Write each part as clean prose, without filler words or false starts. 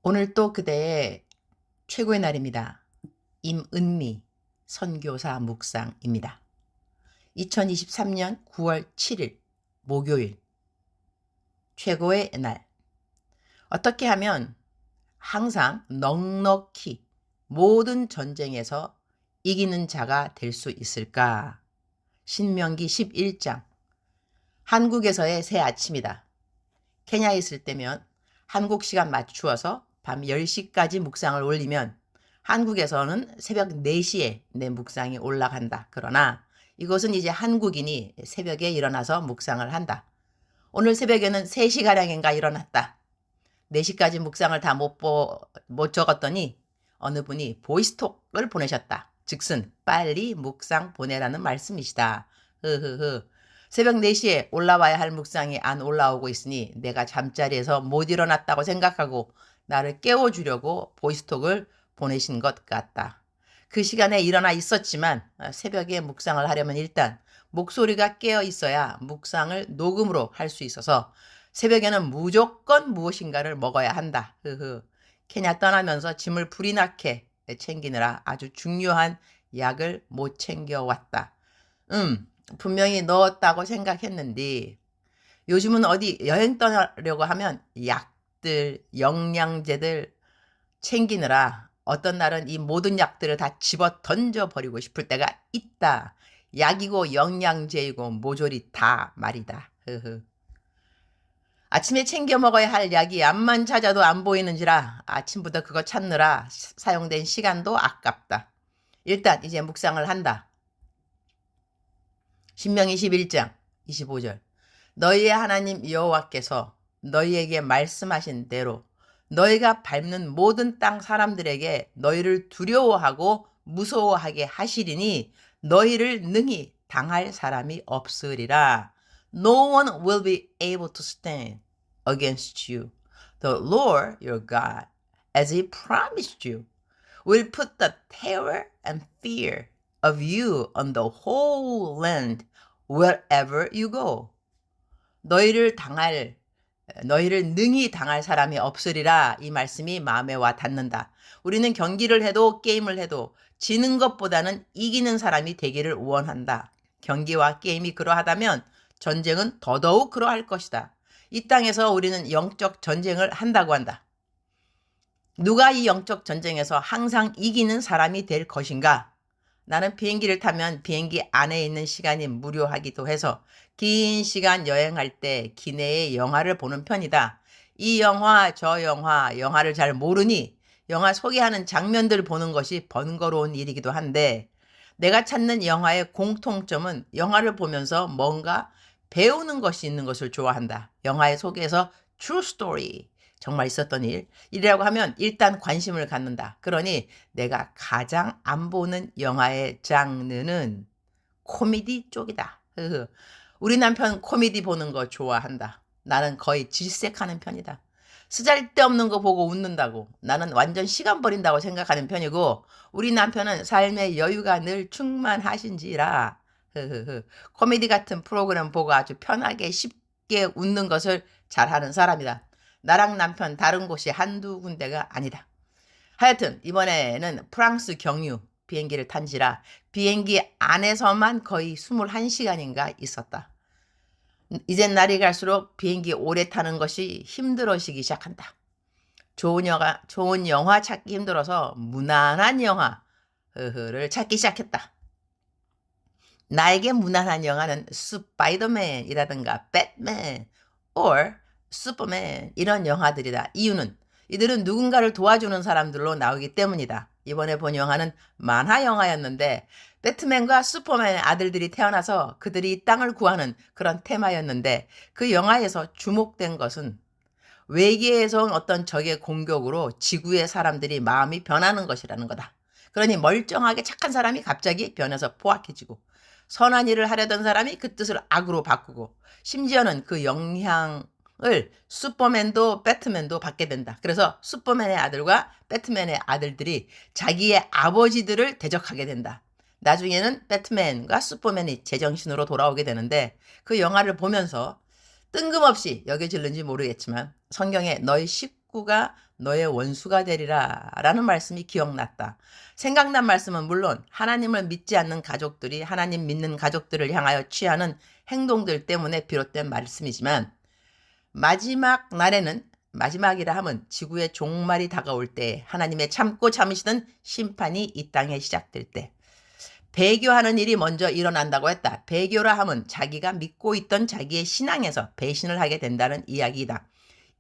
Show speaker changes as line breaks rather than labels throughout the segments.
오늘 또 그대의 최고의 날입니다. 임은미 선교사 묵상입니다. 2023년 9월 7일 목요일 최고의 날. 어떻게 하면 항상 넉넉히 모든 전쟁에서 이기는 자가 될 수 있을까? 신명기 11장. 한국에서의 새 아침이다. 케냐에 있을 때면 한국 시간 맞추어서 밤 10시까지 묵상을 올리면 한국에서는 새벽 4시에 내 묵상이 올라간다. 그러나 이것은 이제 한국인이 새벽에 일어나서 묵상을 한다. 오늘 새벽에는 3시가량인가 일어났다. 4시까지 묵상을 다 못 적었더니 어느 분이 보이스톡을 보내셨다. 즉슨 빨리 묵상 보내라는 말씀이시다. 흐흐흐. 새벽 4시에 올라와야 할 묵상이 안 올라오고 있으니 내가 잠자리에서 못 일어났다고 생각하고 나를 깨워주려고 보이스톡을 보내신 것 같다. 그 시간에 일어나 있었지만 새벽에 묵상을 하려면 일단 목소리가 깨어 있어야 묵상을 녹음으로 할 수 있어서 새벽에는 무조건 무엇인가를 먹어야 한다. 케냐 떠나면서 짐을 불이 나게 챙기느라 아주 중요한 약을 못 챙겨왔다. 분명히 넣었다고 생각했는데 요즘은 어디 여행 떠나려고 하면 약들, 영양제들 챙기느라 어떤 날은 이 모든 약들을 다 집어 던져버리고 싶을 때가 있다. 약이고 영양제이고 모조리 다 말이다. 아침에 챙겨 먹어야 할 약이 암만 찾아도 안 보이는지라 아침부터 그거 찾느라 사용된 시간도 아깝다. 일단 이제 묵상을 한다. 신명기 11장 25절. 너희의 하나님 여호와께서 너희에게 말씀하신 대로 너희가 밟는 모든 땅 사람들에게 너희를 두려워하고 무서워하게 하시리니 너희를 능히 당할 사람이 없으리라. No one will be able to stand against you. The Lord your God, as he promised you, will put the terror and fear of you on the whole land wherever you go. 너희를 능히 당할 사람이 없으리라. 이 말씀이 마음에 와 닿는다. 우리는 경기를 해도 게임을 해도 지는 것보다는 이기는 사람이 되기를 원한다. 경기와 게임이 그러하다면 전쟁은 더더욱 그러할 것이다. 이 땅에서 우리는 영적 전쟁을 한다고 한다. 누가 이 영적 전쟁에서 항상 이기는 사람이 될 것인가? 나는 비행기를 타면 비행기 안에 있는 시간이 무료하기도 해서 긴 시간 여행할 때 기내에 영화를 보는 편이다. 이 영화, 저 영화, 영화를 잘 모르니 영화 소개하는 장면들을 보는 것이 번거로운 일이기도 한데 내가 찾는 영화의 공통점은 영화를 보면서 뭔가 배우는 것이 있는 것을 좋아한다. 영화의 속에서 true story, 정말 있었던 일이라고 하면 일단 관심을 갖는다. 그러니 내가 가장 안 보는 영화의 장르는 코미디 쪽이다. 우리 남편 코미디 보는 거 좋아한다. 나는 거의 질색하는 편이다. 쓰잘데없는 거 보고 웃는다고. 나는 완전 시간 버린다고 생각하는 편이고 우리 남편은 삶의 여유가 늘 충만하신지라 코미디 같은 프로그램 보고 아주 편하게 쉽게 웃는 것을 잘하는 사람이다. 나랑 남편 다른 곳이 한두 군데가 아니다. 하여튼 이번에는 프랑스 경유 비행기를 탄지라 비행기 안에서만 거의 21시간인가 있었다. 이젠 날이 갈수록 비행기 오래 타는 것이 힘들어지기 시작한다. 좋은 영화 찾기 힘들어서 무난한 영화를 찾기 시작했다. 나에게 무난한 영화는 스파이더맨이라든가 배트맨 or 슈퍼맨 이런 영화들이다. 이유는 이들은 누군가를 도와주는 사람들로 나오기 때문이다. 이번에 본 영화는 만화 영화였는데 배트맨과 슈퍼맨의 아들들이 태어나서 그들이 이 땅을 구하는 그런 테마였는데 그 영화에서 주목된 것은 외계에서 온 어떤 적의 공격으로 지구의 사람들이 마음이 변하는 것이라는 거다. 그러니 멀쩡하게 착한 사람이 갑자기 변해서 포악해지고 선한 일을 하려던 사람이 그 뜻을 악으로 바꾸고 심지어는 그 영향을 슈퍼맨도 배트맨도 받게 된다. 그래서 슈퍼맨의 아들과 배트맨의 아들들이 자기의 아버지들을 대적하게 된다. 나중에는 배트맨과 슈퍼맨이 제정신으로 돌아오게 되는데 그 영화를 보면서 뜬금없이 여겨질는지 모르겠지만 성경에 너희 식구가 너의 원수가 되리라 라는 말씀이 기억났다. 생각난 말씀은 물론 하나님을 믿지 않는 가족들이 하나님 믿는 가족들을 향하여 취하는 행동들 때문에 비롯된 말씀이지만 마지막 날에는 마지막이라 함은 지구의 종말이 다가올 때 하나님의 참고 참으시던 심판이 이 땅에 시작될 때 배교하는 일이 먼저 일어난다고 했다. 배교라 함은 자기가 믿고 있던 자기의 신앙에서 배신을 하게 된다는 이야기이다.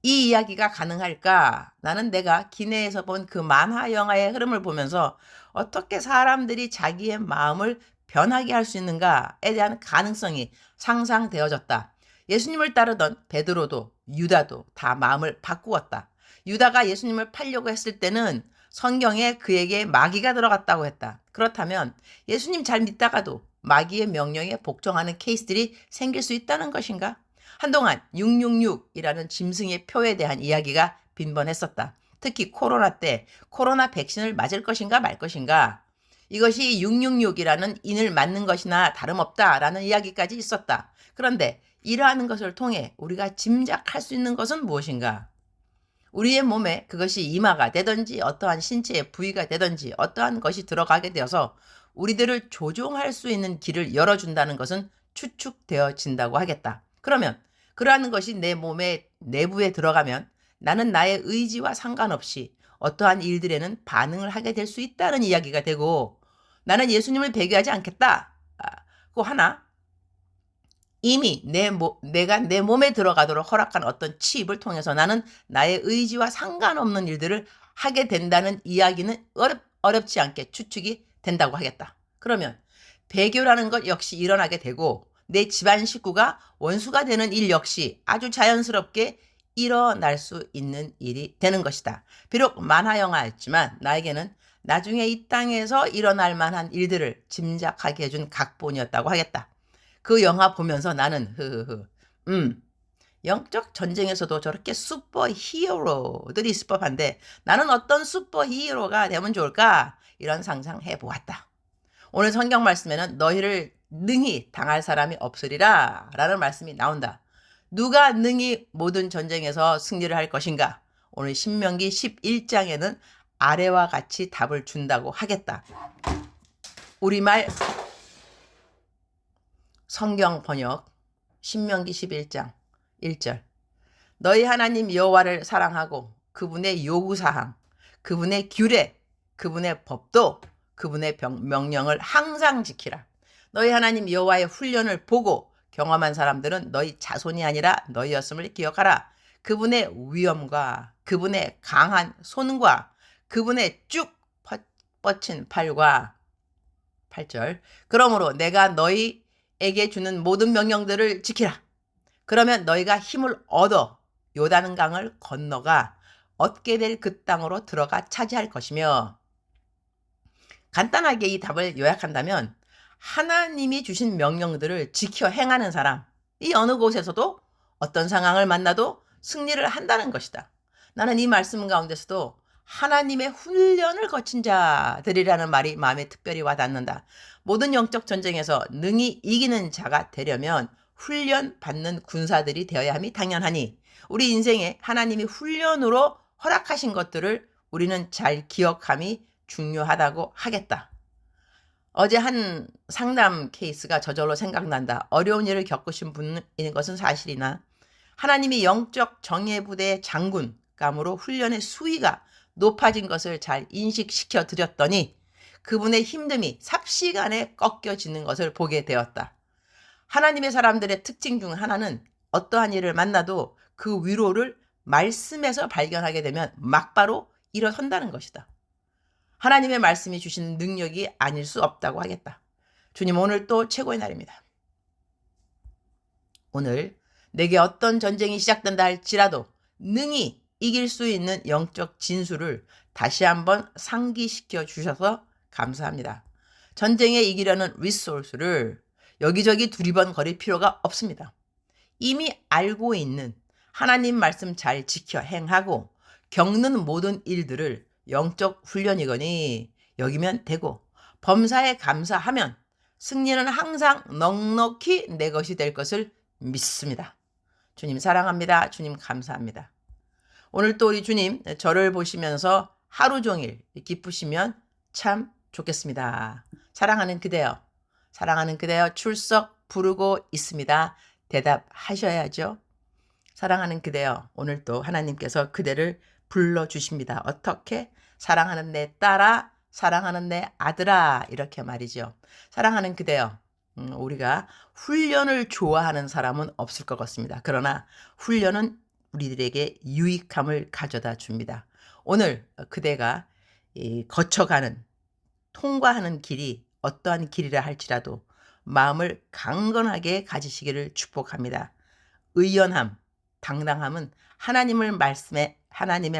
이 이야기가 가능할까? 나는 내가 기내에서 본 그 만화 영화의 흐름을 보면서 어떻게 사람들이 자기의 마음을 변하게 할 수 있는가에 대한 가능성이 상상되어졌다. 예수님을 따르던 베드로도 유다도 다 마음을 바꾸었다. 유다가 예수님을 팔려고 했을 때는 성경에 그에게 마귀가 들어갔다고 했다. 그렇다면 예수님 잘 믿다가도 마귀의 명령에 복종하는 케이스들이 생길 수 있다는 것인가? 한동안 666이라는 짐승의 표에 대한 이야기가 빈번했었다. 특히 코로나 때 코로나 백신을 맞을 것인가 말 것인가. 이것이 666이라는 인을 맞는 것이나 다름없다라는 이야기까지 있었다. 그런데 이러한 것을 통해 우리가 짐작할 수 있는 것은 무엇인가? 우리의 몸에 그것이 이마가 되든지 어떠한 신체의 부위가 되든지 어떠한 것이 들어가게 되어서 우리들을 조종할 수 있는 길을 열어준다는 것은 추측되어진다고 하겠다. 그러면 그러한 것이 내 몸의 내부에 들어가면 나는 나의 의지와 상관없이 어떠한 일들에는 반응을 하게 될 수 있다는 이야기가 되고 나는 예수님을 배교하지 않겠다. 그거 하나. 이미 내가 내 몸에 들어가도록 허락한 어떤 칩을 통해서 나는 나의 의지와 상관없는 일들을 하게 된다는 이야기는 어렵지 않게 추측이 된다고 하겠다. 그러면 배교라는 것 역시 일어나게 되고 내 집안 식구가 원수가 되는 일 역시 아주 자연스럽게 일어날 수 있는 일이 되는 것이다. 비록 만화 영화였지만 나에게는 나중에 이 땅에서 일어날 만한 일들을 짐작하게 해준 각본이었다고 하겠다. 그 영화 보면서 나는 영적 전쟁에서도 저렇게 슈퍼 히어로들이 있을 법한데 나는 어떤 슈퍼 히어로가 되면 좋을까? 이런 상상해 보았다. 오늘 성경 말씀에는 너희를 능히 당할 사람이 없으리라 라는 말씀이 나온다. 누가 능히 모든 전쟁에서 승리를 할 것인가? 오늘 신명기 11장에는 아래와 같이 답을 준다고 하겠다. 우리말 성경 번역 신명기 11장 1절 너희 하나님 여호와를 사랑하고 그분의 요구사항, 그분의 규례, 그분의 법도, 그분의 명령을 항상 지키라. 너희 하나님 여호와의 훈련을 보고 경험한 사람들은 너희 자손이 아니라 너희였음을 기억하라. 그분의 위엄과 그분의 강한 손과 그분의 쭉 뻗친 팔과 8절 그러므로 내가 너희에게 주는 모든 명령들을 지키라. 그러면 너희가 힘을 얻어 요단강을 건너가 얻게 될 그 땅으로 들어가 차지할 것이며 간단하게 이 답을 요약한다면 하나님이 주신 명령들을 지켜 행하는 사람 이 어느 곳에서도 어떤 상황을 만나도 승리를 한다는 것이다. 나는 이 말씀 가운데서도 하나님의 훈련을 거친 자들이라는 말이 마음에 특별히 와닿는다. 모든 영적 전쟁에서 능히 이기는 자가 되려면 훈련 받는 군사들이 되어야 함이 당연하니 우리 인생에 하나님이 훈련으로 허락하신 것들을 우리는 잘 기억함이 중요하다고 하겠다. 어제 한 상담 케이스가 저절로 생각난다. 어려운 일을 겪으신 분인 것은 사실이나 하나님이 영적 정예부대의 장군감으로 훈련의 수위가 높아진 것을 잘 인식시켜 드렸더니 그분의 힘듦이 삽시간에 꺾여지는 것을 보게 되었다. 하나님의 사람들의 특징 중 하나는 어떠한 일을 만나도 그 위로를 말씀에서 발견하게 되면 막바로 일어선다는 것이다. 하나님의 말씀이 주신 능력이 아닐 수 없다고 하겠다. 주님 오늘 또 최고의 날입니다. 오늘 내게 어떤 전쟁이 시작된다 할지라도 능히 이길 수 있는 영적 진수를 다시 한번 상기시켜 주셔서 감사합니다. 전쟁에 이기려는 리소스를 여기저기 두리번거릴 필요가 없습니다. 이미 알고 있는 하나님 말씀 잘 지켜 행하고 겪는 모든 일들을 영적 훈련이거니 여기면 되고 범사에 감사하면 승리는 항상 넉넉히 내 것이 될 것을 믿습니다. 주님 사랑합니다. 주님 감사합니다. 오늘 또 우리 주님 저를 보시면서 하루 종일 기쁘시면 참 좋겠습니다. 사랑하는 그대여, 사랑하는 그대여 출석 부르고 있습니다. 대답하셔야죠. 사랑하는 그대여, 오늘 또 하나님께서 그대를 불러주십니다. 어떻게? 사랑하는 내 딸아, 사랑하는 내 아들아, 이렇게 말이죠. 사랑하는 그대여, 우리가 훈련을 좋아하는 사람은 없을 것 같습니다. 그러나 훈련은 우리들에게 유익함을 가져다 줍니다. 오늘 그대가 거쳐가는, 통과하는 길이 어떠한 길이라 할지라도 마음을 강건하게 가지시기를 축복합니다. 의연함, 당당함은 하나님의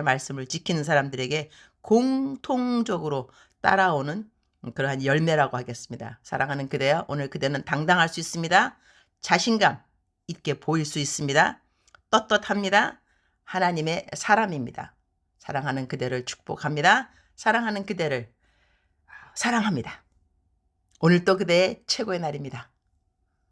말씀을 지키는 사람들에게 공통적으로 따라오는 그러한 열매라고 하겠습니다. 사랑하는 그대여, 오늘 그대는 당당할 수 있습니다. 자신감 있게 보일 수 있습니다. 떳떳합니다. 하나님의 사람입니다. 사랑하는 그대를 축복합니다. 사랑하는 그대를 사랑합니다. 오늘 또 그대의 최고의 날입니다.